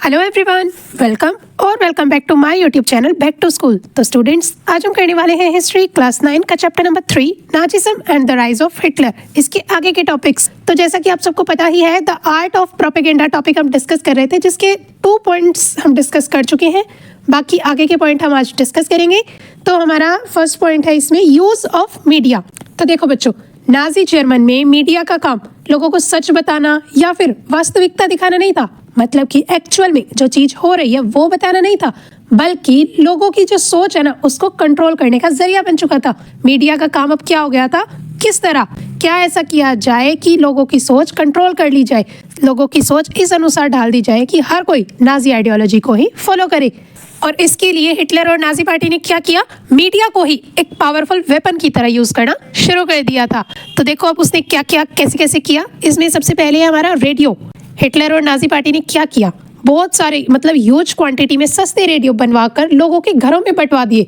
Hello everyone, welcome back to my YouTube channel back to school. तो students, आज हम करने वाले हैं हिस्ट्री क्लास 9 का chapter number 3 Nazism and the rise of Hitler. इसके आगे के टॉपिक्स तो जैसा कि आप सबको पता ही है, the art of propaganda topic हम डिस्कस कर रहे थे, जिसके 2 पॉइंट्स हम डिस्कस कर चुके हैं। बाकी आगे के पॉइंट हम आज डिस्कस करेंगे। तो हमारा फर्स्ट पॉइंट है इसमें यूज ऑफ मीडिया। तो देखो बच्चों, नाजी जर्मन में मीडिया का काम लोगों को सच बताना या फिर वास्तविकता दिखाना नहीं था, मतलब कि एक्चुअल में जो चीज हो रही है वो बताना नहीं था, बल्कि लोगों की जो सोच है ना उसको कंट्रोल करने का जरिया बन चुका था। मीडिया का काम अब क्या हो गया था, किस तरह क्या ऐसा किया जाए कि लोगों की सोच कंट्रोल कर ली जाए, लोगों की सोच इस अनुसार डाल दी जाए कि हर कोई नाजी आइडियोलॉजी को ही फॉलो करे। और इसके लिए हिटलर और नाजी पार्टी ने क्या किया, मीडिया को ही एक पावरफुल वेपन की तरह यूज करना शुरू कर दिया था। तो देखो अब उसने क्या क्या कैसे कैसे किया। इसमें सबसे पहले है हमारा रेडियो। हिटलर और नाजी पार्टी ने क्या किया, बहुत सारे मतलब ह्यूज क्वांटिटी में सस्ते रेडियो बनवाकर लोगों के घरों में बंटवा दिए,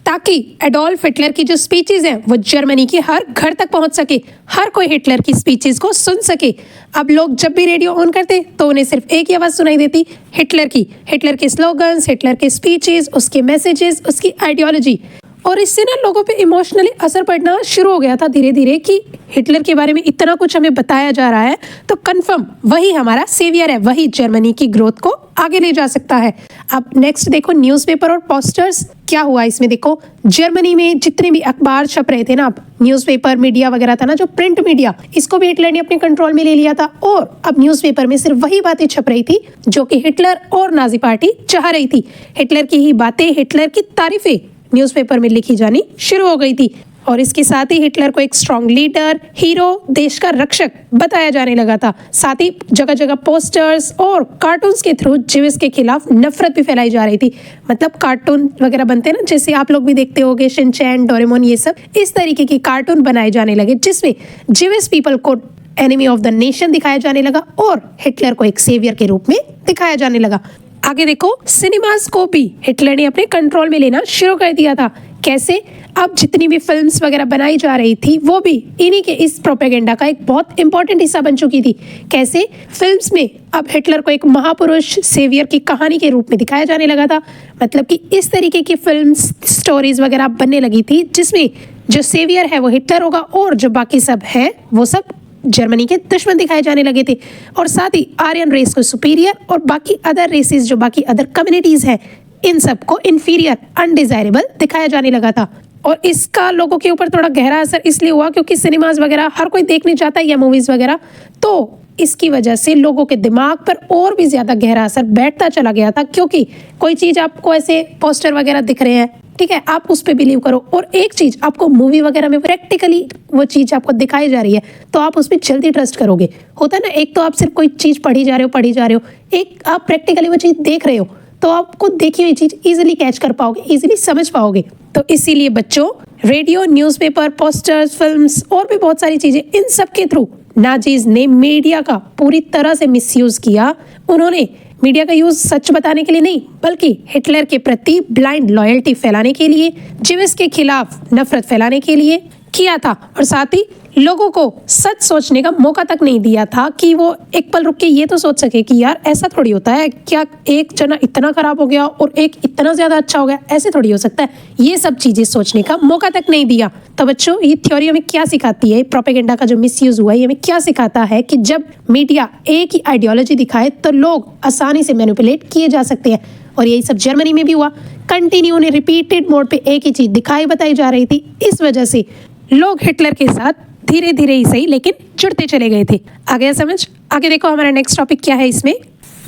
ताकि एडोल्फ हिटलर की जो स्पीचेज हैं वो जर्मनी के हर घर तक पहुंच सके, हर कोई हिटलर की स्पीचेज को सुन सके। अब लोग जब भी रेडियो ऑन करते तो उन्हें सिर्फ एक ही आवाज़ सुनाई देती, हिटलर की, हिटलर के स्लोगन्स, हिटलर के स्पीचेज, उसके मैसेजेस, उसकी आइडियोलॉजी। और इससे ना लोगों पे इमोशनली असर पड़ना शुरू हो गया था धीरे धीरे कि हिटलर के बारे में इतना कुछ हमें बताया जा रहा है तो कंफर्म वही हमारा सेवियर है, वही जर्मनी की ग्रोथ को आगे ले जा सकता है। अब नेक्स्ट देखो न्यूज़पेपर और पोस्टर्स। क्या हुआ इसमें, देखो जर्मनी में जितने भी अखबार छप रहे थे ना, अब न्यूज़पेपर मीडिया वगैरह था ना, जो प्रिंट मीडिया, इसको भी हिटलर ने अपने कंट्रोल में ले लिया था। और अब न्यूज़पेपर में सिर्फ वही बातें छप रही थी जो कि हिटलर और नाजी पार्टी चाह रही थी। हिटलर की ही बातें, हिटलर की तारीफें न्यूज़पेपर में लिखी जानी शुरू हो गई थी। और इसके साथ ही हिटलर को एक स्ट्रॉन्ग लीडर, हीरो, देश का रक्षक बताया जाने लगा था। साथ ही जगह जगह पोस्टर्स और कार्टून्स के थ्रू ज्यूस के खिलाफ नफरत भी फैलाई जा रही थी। मतलब कार्टून वगैरह बनते हैं ना, जैसे आप लोग भी देखते होंगे शिनचैन, डोरेमोन, ये सब इस तरीके के कार्टून बनाए जाने लगे जिसमें ज्यूस पीपल को एनिमी ऑफ द नेशन दिखाया जाने लगा और हिटलर को एक सेवियर के रूप में दिखाया जाने लगा। आगे देखो, सिनेमास को भी हिटलर ने अपने कंट्रोल में लेना शुरू कर दिया था। कैसे, अब जितनी भी फिल्म्स वगैरह बनाई जा रही थी वो भी इन्हीं के इस प्रोपेगेंडा का एक बहुत इंपॉर्टेंट हिस्सा बन चुकी थी। कैसे, फिल्म्स में अब हिटलर को एक महापुरुष सेवियर की कहानी के रूप में दिखाया जाने लगा था। मतलब कि इस तरीके की फिल्म्स, स्टोरीज वगैरह बनने लगी थी जिसमें जो सेवियर है वो हिटलर होगा और जो बाकी सब है वो सब जर्मनी के दुश्मन दिखाए जाने लगे थे। और साथ ही आर्यन रेस को सुपीरियर और बाकी अदर रेसेस, जो बाकी अदर कम्युनिटीज हैं, इन सब को इन्फीरियर, अनडिजायरेबल दिखाया जाने लगा था। और इसका लोगों के ऊपर थोड़ा गहरा असर इसलिए हुआ क्योंकि सिनेमाज वगैरह हर कोई देखने जाता है या मूवीज वगैरह, तो इसकी वजह से लोगों के दिमाग पर और भी ज्यादा गहरा असर बैठता चला गया था। क्योंकि कोई चीज आपको ऐसे पोस्टर वगैरह दिख रहे हैं, ठीक है, आप उस पर बिलीव करो, और एक चीज आपको मूवी वगैरह में प्रैक्टिकली वो चीज आपको दिखाई जा रही है तो आप उस पर जल्दी ट्रस्ट करोगे। होता है ना, एक तो आप सिर्फ कोई चीज पढ़ी जा रहे हो, एक आप प्रैक्टिकली वो चीज देख रहे हो तो आपको देखी हुई चीज इजीली कैच कर पाओगे, इजीली समझ पाओगे। तो इसीलिए बच्चों, रेडियो, न्यूज़पेपर, पोस्टर्स, फिल्म्स और भी बहुत सारी चीजें, इन सब के थ्रू नाजीज ने मीडिया का पूरी तरह से मिसयूज किया। उन्होंने मीडिया का यूज सच बताने के लिए नहीं, बल्कि हिटलर के प्रति ब्लाइंड लॉयल्टी फैलाने के लिए, ज्यूस के खिलाफ नफरत फैलाने के लिए किया था। और साथ ही लोगों को सच सोचने का मौका तक नहीं दिया था कि वो एक पल रुक के ये तो सोच सके कि यार ऐसा थोड़ी होता है, क्या एक जना इतना खराब हो गया और एक इतना ज्यादा अच्छा हो गया, ऐसे थोड़ी हो सकता है। ये सब चीजें सोचने का मौका तक नहीं दिया। तो बच्चों, ये थ्योरी हमें क्या सिखाती है, प्रोपेगेंडा का जो मिसयूज हुआ है, ये हमें क्या सिखाता है कि जब मीडिया एक ही आइडियोलॉजी दिखाए तो लोग आसानी से मैनिपुलेट किए जा सकते हैं। और यही सब जर्मनी में भी हुआ। कंटिन्यू ने रिपीटेड मोड पे एक ही चीज दिखाई बताई जा रही थी। इस वजह से लोग हिटलर के साथ धीरे धीरे ही सही लेकिन जुड़ते चले गए थे। आगे समझ, आगे देखो हमारा नेक्स्ट टॉपिक क्या है इसमें,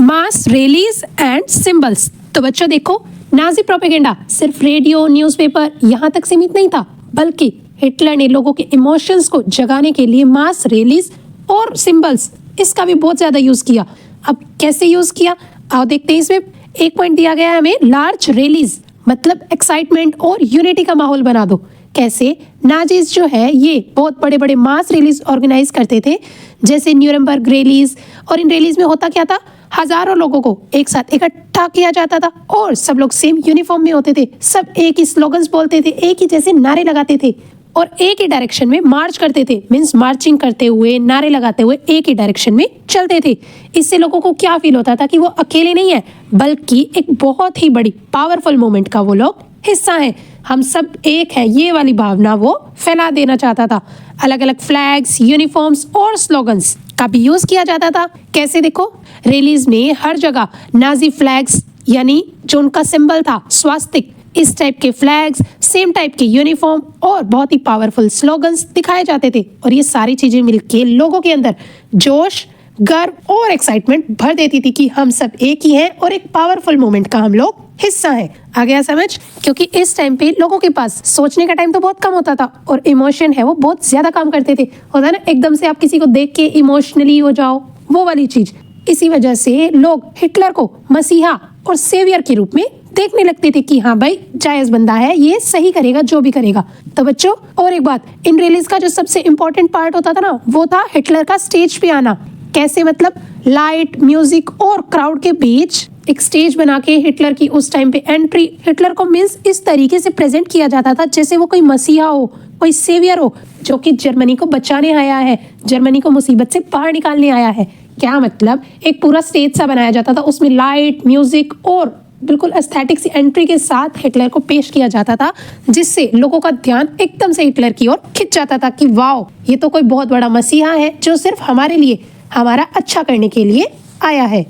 मास रैलीज एंड सिंबल्स। तो बच्चों देखो, नाजी प्रोपेगेंडा सिर्फ रेडियो, न्यूज़पेपर यहाँ तक सीमित नहीं था, बल्कि हिटलर ने लोगों के इमोशंस को जगाने के लिए मास रैलीज और सिंबल्स, इसका भी बहुत ज्यादा यूज किया। अब कैसे यूज किया, आओ देखते हैं। इसमें एक पॉइंट दिया गया है हमें, लार्ज रैलीज, मतलब एक्साइटमेंट और यूनिटी का माहौल बना दो। कैसे, नाजीज जो है ये बहुत बड़े बड़े मास रैलीज ऑर्गेनाइज करते थे, जैसे न्यूरमबर्ग रैलीज। और इन रैलीज में होता क्या था, हजारों लोगों को एक साथ इकट्ठा किया जाता था और सब लोग सेम यूनिफॉर्म में होते थे, सब एक ही स्लोगन्स बोलते थे, एक ही जैसे नारे लगाते थे। और एक ही डायरेक्शन में मार्च करते थे, मीन्स मार्चिंग करते हुए, नारे लगाते हुए एक ही डायरेक्शन में चलते थे। इससे लोगों को क्या फील होता था कि वो अकेले नहीं है, बल्कि एक बहुत ही बड़ी पावरफुल मूवमेंट का वो लोग हिस्सा है, हम सब एक है, ये वाली भावना वो फैला देना चाहता था। अलग अलग फ्लैग्स, यूनिफॉर्म्स और स्लोगन्स का भी यूज किया जाता था। कैसे देखो, रैलीज में हर जगह नाजी फ्लैग्स यानी जो उनका सिंबल था स्वास्तिक, इस टाइप के फ्लैग्स, सेम टाइप के यूनिफॉर्म और बहुत ही पावरफुल स्लोगन्स दिखाए जाते थे। और ये सारी चीजें मिलके लोगों के अंदर जोश, गर्व और एक्साइटमेंट भर देती थी कि हम सब एक ही हैं और एक पावरफुल मूवमेंट का हम लोग हिस्सा है। आ गया समझ? क्योंकि इस टाइम पे लोगों के पास सोचने का टाइम तो बहुत कम होता था और इमोशन है वो बहुत ज्यादा काम करते थे। होता है ना, एकदम से आप किसी को देख के इमोशनली हो जाओ, वो वाली चीज। इसी वजह से लोग हिटलर को मसीहा और सेवियर के रूप में देखने लगते थे कि हाँ भाई जायज बंदा है, ये सही करेगा जो भी करेगा। तो बच्चों और एक बात, इन रैलीज का जो सबसे इम्पोर्टेंट पार्ट होता था ना, वो था हिटलर का स्टेज पे आना। कैसे मतलब, लाइट, म्यूजिक और क्राउड के बीच एक स्टेज बना के हिटलर की उस टाइम पे एंट्री, हिटलर को मीन्स इस तरीके से प्रेजेंट किया जाता था जैसे वो कोई मसीहा हो, कोई सेवियर हो, जो कि जर्मनी को बचाने आया है, जर्मनी को मुसीबत से बाहर निकालने आया है। क्या मतलब, एक पूरा स्टेज सा बनाया जाता था, उसमें लाइट, म्यूजिक और बिल्कुल एस्थेटिक सी एंट्री के साथ हिटलर को पेश किया जाता था, जिससे लोगों का ध्यान एकदम से हिटलर की ओर खिंच जाता था कि वाओ, ये तो कोई बहुत बड़ा मसीहा है जो सिर्फ हमारे लिए, हमारा अच्छा करने के लिए आया है।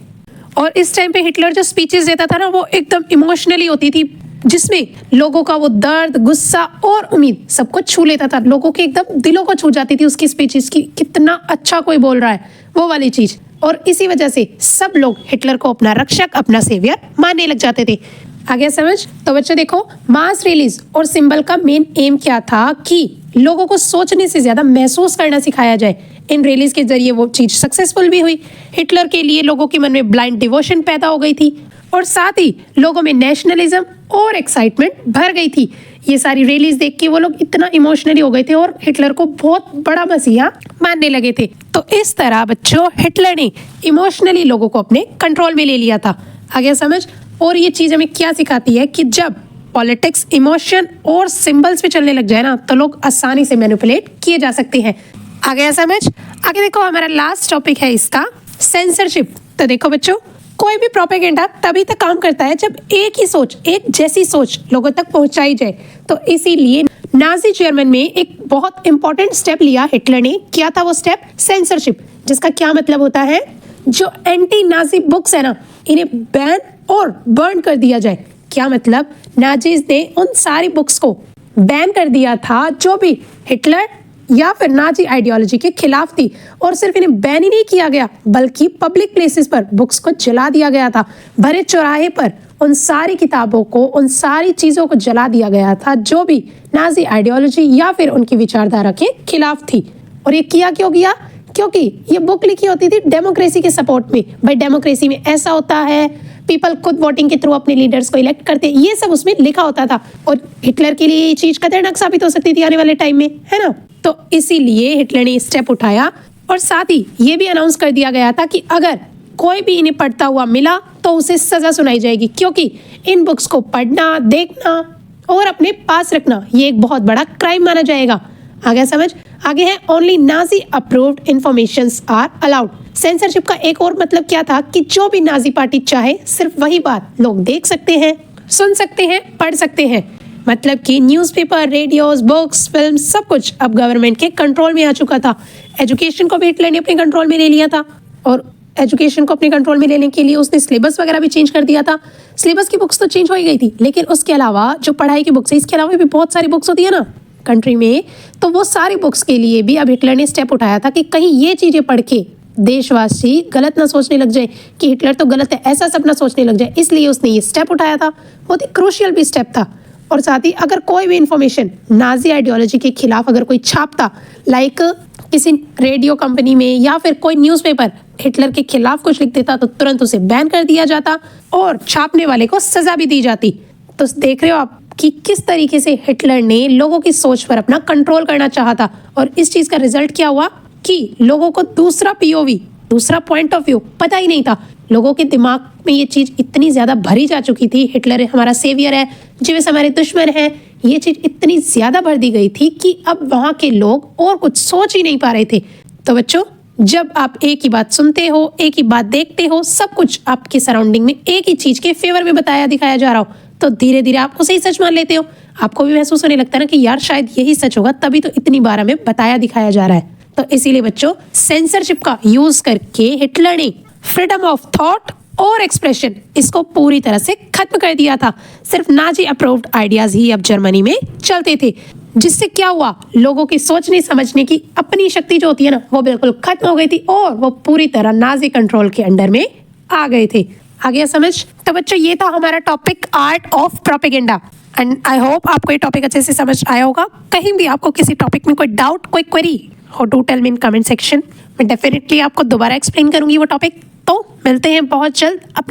और इस टाइम पे हिटलर जो स्पीचेस देता था ना, वो एकदम इमोशनली होती थी, जिसमें लोगों का वो दर्द, गुस्सा और उम्मीद सबको छू लेता था। लोगों के एकदम दिलों को छू जाती थी उसकी स्पीचेस की, कितना अच्छा कोई बोल रहा है, वो वाली चीज। और इसी वजह से सब लोग हिटलर को अपना रक्षक, अपना सेवियर मानने लग जाते थे। आगे समझ? तो बच्चों देखो, मास रिलीज और सिंबल का मेन एम क्या था कि लोगों को सोचने से ज्यादा महसूस करना सिखाया जाए। इन रैलीज के जरिए वो चीज सक्सेसफुल भी हुई। हिटलर के लिए लोगों के मन में ब्लाइंड डिवोशन पैदा हो गई थी और साथ ही लोगों में नेशनलिज्म और एक्साइटमेंट भर गई थी। ये सारी रैलीज देख के वो लोग इतना इमोशनली हो गए थे और हिटलर को बहुत बड़ा मसीहा मानने लगे थे। तो इस तरह बच्चों हिटलर ने इमोशनली लोगों को अपने कंट्रोल में ले लिया था। आगे समझ? और ये चीज हमें क्या सिखाती है कि जब पॉलिटिक्स इमोशन और सिंबल्स पे चलने लग जाए ना, तो लोग आसानी से मैनिपुलेट किए जा सकते हैं। आ गया समझ? आगे देखो, हमारा लास्ट टॉपिक है इसका सेंसरशिप। तो देखो बच्चों, कोई भी प्रोपेगेंडा तभी तक काम करता है जब एक ही सोच, एक जैसी सोच लोगों तक पहुंचाई जाए। तो इसीलिए नाजी जर्मन में एक बहुत इंपॉर्टेंट स्टेप लिया हिटलर ने। क्या था वो स्टेप? सेंसरशिप, जिसका क्या मतलब होता है, जो एंटी नाजी बुक्स है ना, इन्हें बैन और बर्न कर दिया जाए। क्या मतलब, नाजीज ने उन सारी बुक्स को बैन कर दिया था जो भी हिटलर या फिर नाजी आइडियोलॉजी के खिलाफ थी। और सिर्फ इन्हें बैन ही नहीं किया गया, बल्कि पब्लिक प्लेसेस पर बुक्स को जला दिया गया था। भरे चौराहे पर उन सारी किताबों को, उन सारी चीजों को जला दिया गया था जो भी नाजी आइडियोलॉजी या फिर उनकी विचारधारा के खिलाफ थी। और ये किया क्यों गया? क्योंकि ये बुक लिखी होती थी डेमोक्रेसी के सपोर्ट में। भाई डेमोक्रेसी में ऐसा होता है, पीपल खुद वोटिंग के थ्रू अपने लीडर्स को इलेक्ट करते, ये सब उसमें लिखा होता था। और हिटलर के लिए ये चीज खतरनाक साबित हो सकती थी आने वाले टाइम में, है ना। तो इसीलिए हिटलर ने स्टेप उठाया और साथ ही ये भी अनाउंस कर दिया गया था कि अगर कोई भी इन्हें पढ़ता हुआ मिला तो उसे सजा सुनाई जाएगी, क्योंकि इन बुक्स को पढ़ना, देखना और अपने पास रखना ये एक बहुत बड़ा क्राइम माना जाएगा। आगे समझ? आगे है only Nazi approved informations are allowed. Censorship का एक और मतलब क्या था कि जो भी नाजी पार्टी चाहे सिर्फ वही बात लोग देख सकते हैं, सुन सकते हैं, पढ़ सकते हैं। मतलब कि न्यूज़पेपर, रेडियोस, बुक्स, फिल्म, सब कुछ अब गवर्नमेंट के कंट्रोल में आ चुका था। एजुकेशन को भी हिटलर ने अपने कंट्रोल में ले लिया था और एजुकेशन को अपने कंट्रोल में लेने के लिए उसने सिलेबस वगैरह भी चेंज कर दिया था। सिलेबस की बुक्स तो चेंज हो ही गई थी, लेकिन उसके अलावा जो पढ़ाई की बुक्स है, इसके अलावा भी बहुत सारी बुक्स होती है ना कंट्री में, तो वो सारी बुक्स के लिए भी अब हिटलर ने स्टेप उठाया था कि कहीं ये चीज़ें पढ़ के देशवासी गलत ना सोचने लग जाए कि हिटलर तो गलत है, ऐसा सब ना सोचने लग जाए। इसलिए उसने ये स्टेप उठाया था। बहुत ही क्रूशियल भी स्टेप था। और साथ ही अगर कोई भी इंफॉर्मेशन नाजी आइडियोलॉजी के खिलाफ अगर कोई छापता, लाइक किसी रेडियो कंपनी में या फिर कोई न्यूज़पेपर हिटलर के खिलाफ कुछ लिख देता, तो तुरंत उसे बैन कर दिया जाता और छापने वाले को सजा भी दी जाती। तो देख रहे हो आप कि किस तरीके से हिटलर ने लोगों की सोच पर अपना कंट्रोल करना चाहा था। और इस चीज़ का रिजल्ट क्या हुआ कि लोगों को दूसरा पीओवी, दूसरा पॉइंट ऑफ व्यू पता ही नहीं था। लोगों के दिमाग में ये चीज इतनी ज्यादा भरी जा चुकी थी, हिटलर हमारा सेवियर है, जीविस हमारे दुश्मन है, ये चीज इतनी ज्यादा भर दी गई थी कि अब वहां के लोग और कुछ सोच ही नहीं पा रहे थे। तो बच्चों, जब आप एक ही बात सुनते हो, एक ही बात देखते हो, सब कुछ आपके सराउंडिंग में एक ही चीज के फेवर में बताया दिखाया जा रहा हो, तो धीरे धीरे आप उसे ही सच मान लेते हो। आपको भी महसूस होने लगता है ना कि यार शायद यही सच होगा, तभी तो इतनी बार हमें बताया दिखाया जा रहा है। तो इसीलिए बच्चों, सेंसरशिप का यूज करके हिटलर ने फ्रीडम ऑफ थॉट और एक्सप्रेशन इसको पूरी तरह से खत्म कर दिया था। सिर्फ नाजी अप्रूव्ड आइडियाज ही अब जर्मनी में चलते थे, जिससे क्या हुआ, लोगों की सोचने समझने की अपनी शक्ति जो होती है ना, वो बिल्कुल खत्म हो गई थी और वो पूरी तरह नाजी कंट्रोल के अंडर में आ गए थे। आ गया समझ? तो बच्चों, ये था हमारा topic art of propaganda and I hope आपको ये टॉपिक अच्छे से समझ आया होगा। कहीं भी आपको किसी टॉपिक में कोई डाउट, कोई क्वेरी हो, do tell me in comment section. मैं डेफिनेटली आपको दोबारा एक्सप्लेन करूंगी वो टॉपिक। तो मिलते हैं बहुत जल्द अपने